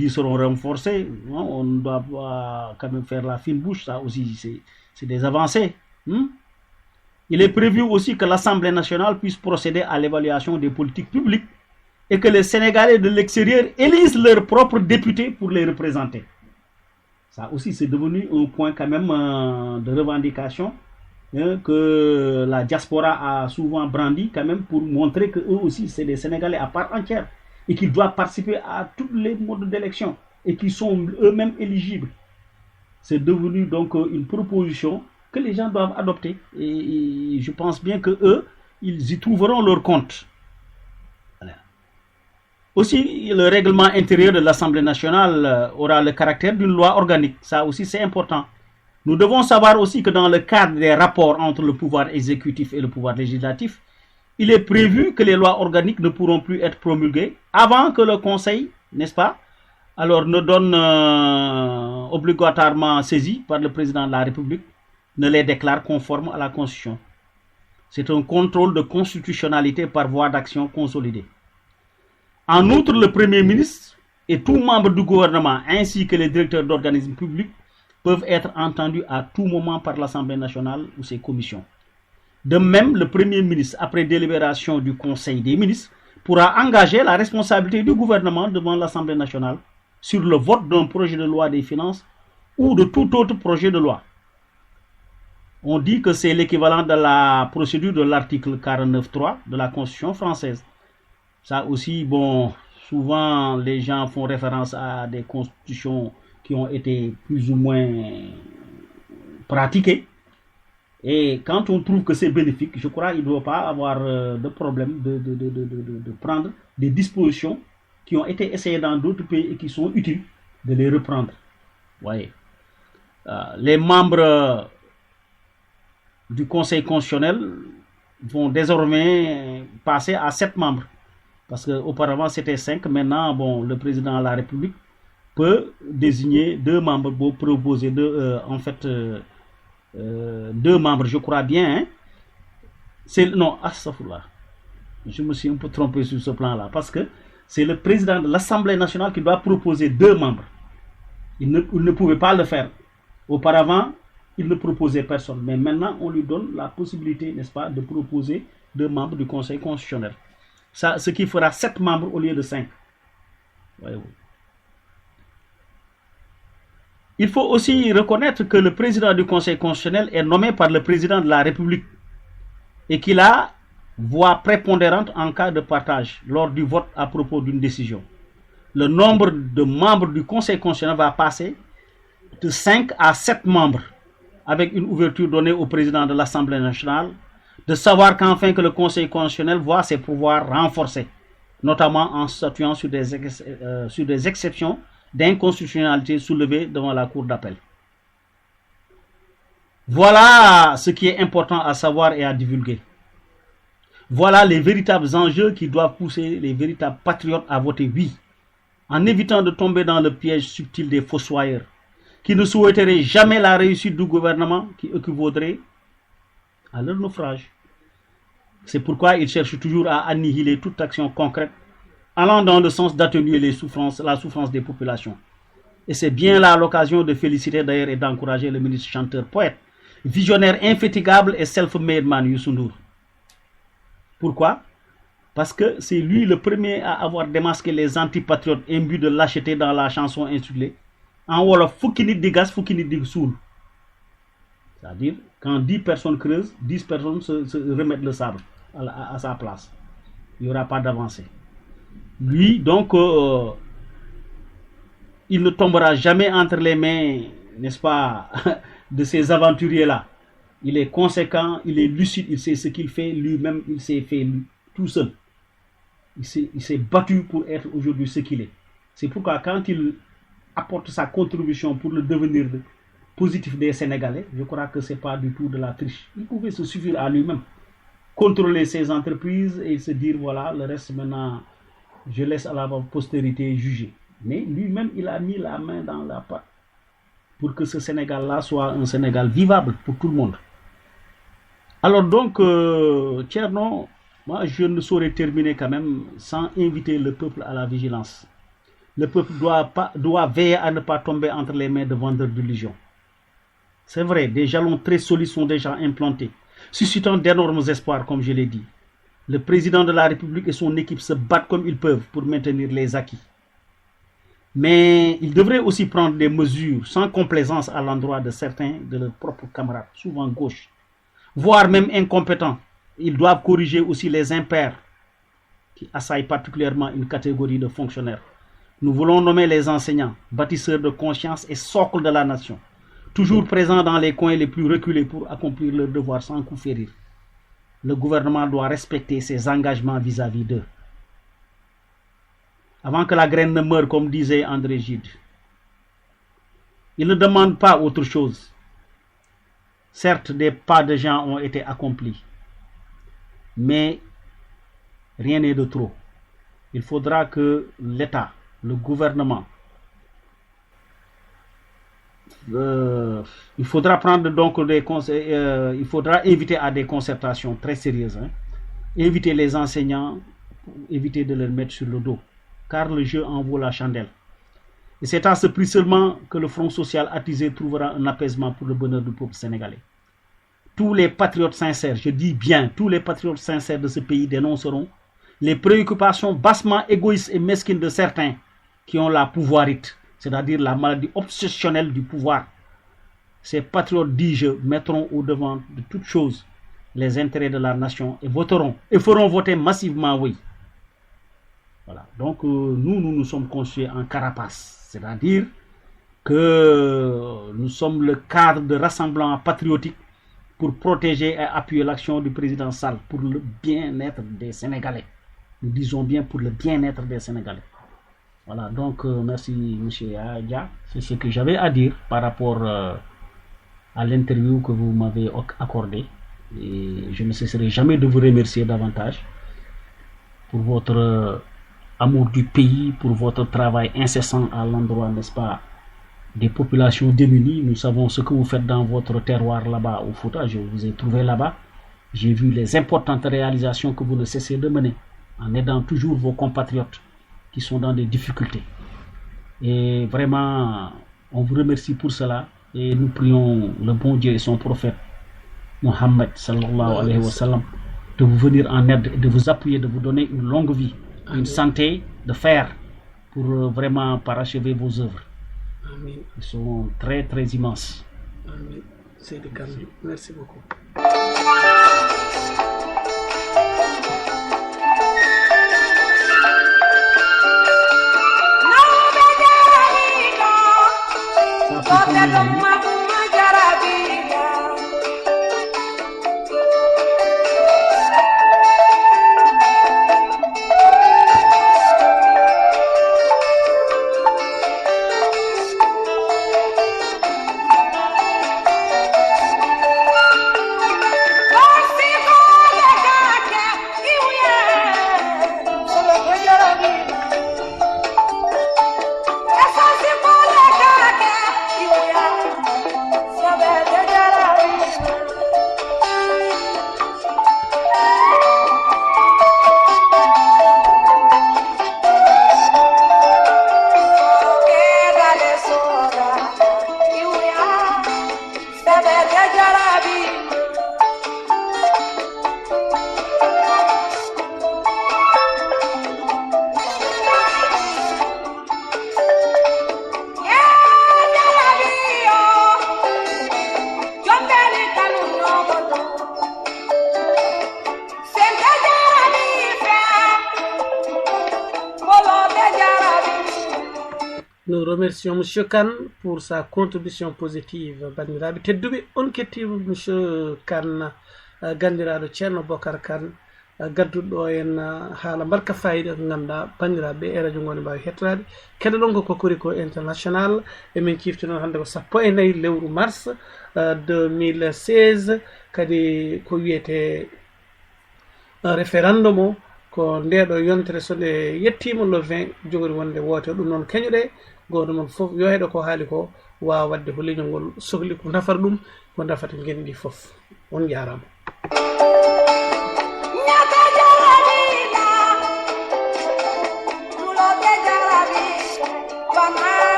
boucliers seront renforcés. On doit quand même faire la fine bouche, ça aussi, c'est des avancées. Il est prévu aussi que l'Assemblée nationale puisse procéder à l'évaluation des politiques publiques et que les Sénégalais de l'extérieur élisent leurs propres députés pour les représenter. Ça aussi, c'est devenu un point quand même de revendication que la diaspora a souvent brandi quand même pour montrer qu'eux aussi, c'est des Sénégalais à part entière et qu'ils doivent participer à tous les modes d'élection et qu'ils sont eux-mêmes éligibles. C'est devenu donc une proposition que les gens doivent adopter et je pense bien que eux, ils y trouveront leur compte. Voilà. Aussi, le règlement intérieur de l'Assemblée nationale aura le caractère d'une loi organique. Ça aussi, c'est important. Nous devons savoir aussi que dans le cadre des rapports entre le pouvoir exécutif et le pouvoir législatif, il est prévu que les lois organiques ne pourront plus être promulguées avant que le Conseil, n'est-ce pas, alors ne donne obligatoirement saisi par le président de la République, ne les déclare conformes à la Constitution. C'est un contrôle de constitutionnalité par voie d'action consolidée. En outre, le Premier ministre et tout membre du gouvernement ainsi que les directeurs d'organismes publics peuvent être entendus à tout moment par l'Assemblée nationale ou ses commissions. De même, le Premier ministre, après délibération du Conseil des ministres, pourra engager la responsabilité du gouvernement devant l'Assemblée nationale sur le vote d'un projet de loi des finances ou de tout autre projet de loi. On dit que c'est l'équivalent de la procédure de l'article 49.3 de la Constitution française. Ça aussi, bon, souvent les gens font référence à des constitutions qui ont été plus ou moins pratiquées. Et quand on trouve que c'est bénéfique, je crois qu'il ne doit pas avoir de problème de prendre des dispositions qui ont été essayées dans d'autres pays et qui sont utiles, de les reprendre. Voyez. Les membres du Conseil constitutionnel vont désormais passer à 7 membres. Parce qu'auparavant c'était 5, maintenant bon, le président de la République peut désigner 2 membres pour proposer 2 membres, je crois bien. Non, je me suis un peu trompé sur ce plan-là. Parce que c'est le président de l'Assemblée nationale qui doit proposer 2 membres. Il ne pouvait pas le faire. Auparavant, il ne proposait personne. Mais maintenant, on lui donne la possibilité, n'est-ce pas, de proposer 2 membres du Conseil constitutionnel. Ça, ce qui fera 7 membres au lieu de 5. Voyez-vous. Il faut aussi reconnaître que le président du Conseil constitutionnel est nommé par le président de la République et qu'il a voix prépondérante en cas de partage lors du vote à propos d'une décision. Le nombre de membres du Conseil constitutionnel va passer de 5 à 7 membres avec une ouverture donnée au président de l'Assemblée nationale de savoir qu'enfin que le Conseil constitutionnel voit ses pouvoirs renforcés, notamment en statuant sur des exceptions d'inconstitutionnalité soulevées devant la Cour d'appel. Voilà ce qui est important à savoir et à divulguer. Voilà les véritables enjeux qui doivent pousser les véritables patriotes à voter oui, en évitant de tomber dans le piège subtil des fossoyeurs, qui ne souhaiteraient jamais la réussite du gouvernement, qui équivaudrait à leur naufrage. C'est pourquoi ils cherchent toujours à annihiler toute action concrète allant dans le sens d'atténuer la souffrance des populations. Et c'est bien là l'occasion de féliciter d'ailleurs et d'encourager le ministre chanteur poète, visionnaire infatigable et self-made man Youssou Ndour. Pourquoi? Parce que c'est lui le premier à avoir démasqué les antipatriotes imbus de lâcheté dans la chanson intitulée en wolof fukki nit di gas fukki nit di suul. C'est-à-dire, quand 10 personnes creusent, 10 personnes se remettent le sable à sa place. Il n'y aura pas d'avancée. Lui, donc, il ne tombera jamais entre les mains, n'est-ce pas, de ces aventuriers-là. Il est conséquent, il est lucide, il sait ce qu'il fait lui-même, il s'est fait tout seul. Il s'est battu pour être aujourd'hui ce qu'il est. C'est pourquoi quand il apporte sa contribution pour le devenir positif des Sénégalais, je crois que ce n'est pas du tout de la triche. Il pouvait se suffire à lui-même, contrôler ses entreprises et se dire, voilà, le reste maintenant, je laisse à la postérité juger. Mais lui-même, il a mis la main dans la pâte pour que ce Sénégal-là soit un Sénégal vivable pour tout le monde. Alors donc, Thierno, moi je ne saurais terminer quand même sans inviter le peuple à la vigilance. Le peuple doit veiller à ne pas tomber entre les mains de vendeurs d'illusions. C'est vrai, des jalons très solides sont déjà implantés, suscitant d'énormes espoirs, comme je l'ai dit. Le président de la République et son équipe se battent comme ils peuvent pour maintenir les acquis. Mais ils devraient aussi prendre des mesures sans complaisance à l'endroit de certains de leurs propres camarades, souvent gauche, voire même incompétents. Ils doivent corriger aussi les impairs qui assaillent particulièrement une catégorie de fonctionnaires. Nous voulons nommer les enseignants, bâtisseurs de conscience et socles de la nation, toujours présents dans les coins les plus reculés pour accomplir leurs devoirs sans coup férir. Le gouvernement doit respecter ses engagements vis-à-vis d'eux. Avant que la graine ne meure, comme disait André Gide. Il ne demande pas autre chose. Certes, des pas de gens ont été accomplis, mais rien n'est de trop. Il faudra que l'État, le gouvernement, il faudra prendre donc il faudra inviter à des concertations très sérieuses, inviter les enseignants, éviter de les mettre sur le dos, car le jeu en vaut la chandelle. Et c'est à ce prix seulement que le Front social attisé trouvera un apaisement pour le bonheur du peuple sénégalais. Tous les patriotes sincères, je dis bien, tous les patriotes sincères de ce pays dénonceront les préoccupations bassement égoïstes et mesquines de certains qui ont la pouvoirite, c'est-à-dire la maladie obsessionnelle du pouvoir. Ces patriotes, dis-je, mettront au devant de toutes choses les intérêts de la nation et voteront, et feront voter massivement oui. Voilà. Donc nous sommes conçus en carapace, c'est-à-dire que nous sommes le cadre de rassemblement patriotique pour protéger et appuyer l'action du président Sall pour le bien-être des Sénégalais. Nous disons bien pour le bien-être des Sénégalais. Voilà, donc merci M. Adja. C'est ce que j'avais à dire par rapport à l'interview que vous m'avez accordée. Et je ne cesserai jamais de vous remercier davantage pour votre amour du pays, pour votre travail incessant à l'endroit, n'est-ce pas, des populations démunies. Nous savons ce que vous faites dans votre terroir là-bas au Fouta. Je vous ai trouvé là-bas. J'ai vu les importantes réalisations que vous ne cessez de mener en aidant toujours vos compatriotes qui sont dans des difficultés. Et vraiment, on vous remercie pour cela et nous prions le bon Dieu et son prophète Mohammed sallallahu alayhi wa sallam de vous venir en aide, de vous appuyer, de vous donner une longue vie, une santé de fer pour vraiment parachever vos œuvres. Amen. Ils sont très très immenses. Amen. C'est des cadeaux. Merci beaucoup. Nous remercions M. Kane pour sa contribution positive. Bandiraɓe tedduɓe, on kettima M. Kane, gandiraɗo Ceerno Bocar Kane, gadduɗo en haala mbarka fayida ko ganduɗa bandiraɓe e radio ngo ne mbawi hettorade. Keɗoɗon ko Cocorico International, emin cifti noon hannde ko 14 lewru mars 2016, kadi ko wiyete référendum o ko ndeɗo yontere so nde yettima le 20 jogori wonde woote ɗum noon kañuɗe goto moon fof yo heɗo ko haali ko wawa wadde ko leñol ngol sohli ko nafata ɗum ko nafata gendi fof. On jarama.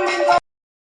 woni